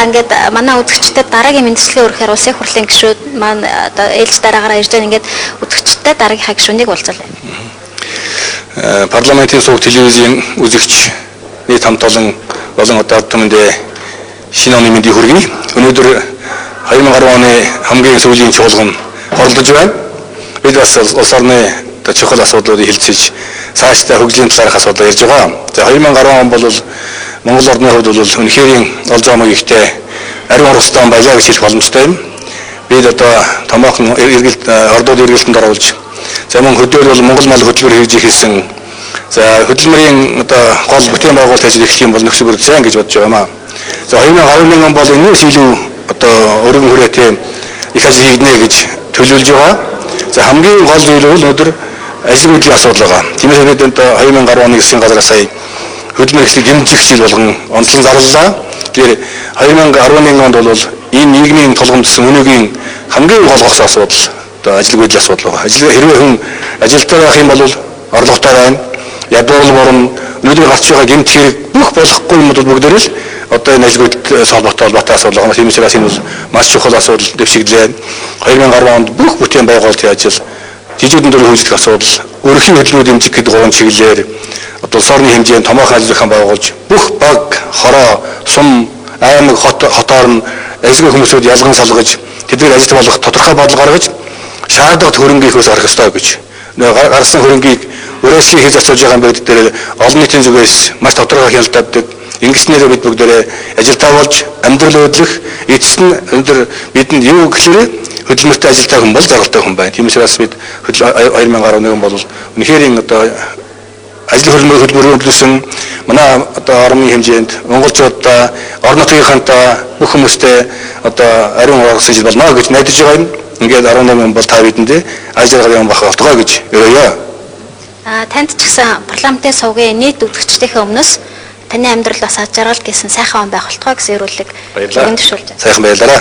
За ингээд манай үзэгчдэд дараагийн мэндчлэгээ өргөхөөр улсын хурлын гишүүд маань одоо ээлж дараагаараа ирж байгаа ингээд үзэгчдэд дараагийнхаа гишүүнийг уулзалаа. Парламентын сувг телевизийн үзэгч нийт хамт олон одоо түмэндээ шинэ оны мэндийг хүргэе. Өнөөдөр 2010 оны хамгийн сүүлийн чуулган хорлож байна. Бид бас улс орны чухал асуудлуудыг хэлцэж цаашдаа хөгжлийн талаарх асуудал ярьж байгаа. За 2010 он бол Монгол орны хувьд бол үнэхээр олж байгаа мөгийгтэй ариун уралдаан баялаа гэж хэлэх боломжтой юм. Бид одоо томоохон ордууд эргэлтэнд оруулж за мөн хөдөөл бол Монгол мал хөдөлмөр хийж ихэлсэн. За хөдөлмөрийн одоо гол бүтээн байгуулалт хийж эхлэх юм бол нөхцөл бүрд сайн гэж бодож байгаа юм аа. За 2011 он бол энэс илүү одоо өргөн хүрээтэй их ажил хийгнэ гэж төлөвлөж байгаа. За хамгийн гол зүйл бол өнөөдөр ажил хөдөлгөөний асуудал байгаа. Тиймээс бид одоо 2010 оны засгийн газраас сая хөдөлмөр эхлэх дэмжих жил болгон онцлон зарлалаа. Тэгэхээр 2011 онд бол энэ нийгмийн тулгамдсан өнөөгийн хамгийн гол гос асуудал одоо ажил хөдөлгөөний асуудал байгаа. Хэрвээ хүн ажилтаа байх юм бол орлоготой байна. Ядуурл борон өнөөдөр гарч байгаа гэмт хэрэг бүх болохгүй юмуд бүгдээр л одоо энэ ажил хөдөлгөөний холбоотой асуудал байгаа. Тийм учраас энэ бол маш чухал асуудал дэвшигдлээ. 2010 онд бүх бүтээн байгуулалтын ажил жижигдэн дөрөв хөгжих асуудал, өрхийн хөдөлмөр дэмжих гэдэг гурван чиглэлээр одоо улс орны хэмжээнд томоохон ажил ахуйн байгуулж бүх баг, хороо, сум, аймаг, хотоор нь ажил хүмүүсүүд ялган салгаж тэднийг ажилт болгох тодорхой бодлого гаргаж шаардлагатай хөрөнгөийнхөөс арах ёстой гэж. Гарсан хөрөнгийг өрөөслийн хийж очиж байгаа байд дээр олон нийтийн зүгээс маш тодорхой хяналтаддаг. Ингэснээр бид бүгдээрээ ажилтаа болж амьдрал өдлөх эцэст нь өндөр бидэнд юу гэхээр хөдөлмөртэй ажилтаа хүн бол заргалтай хүн байна. Тийм учраас бид 2011 бол үнэхээр одоо ажил хөдөлмөрөөр төлсөн манай одоо орны хэмжээнд монголчуудаа орон нутгийнхантаа бүх хүмүүстэй одоо ариун урагсан жил болно гэж найдаж байгаа юм. Ингээд 18 бол та бидэндээ ажил гаргах юм бах болтгоо гэж өрөөё. Танд ч гэсэн парламентын сувгийн нийт үзэгчдийнхээ өмнөөс таны амьдрал бас аж аргал гэсэн сайхан он байх болтгоо гэсэн эрүүлэг өргөн төшөөлж байна. Сайхан баярлалаа.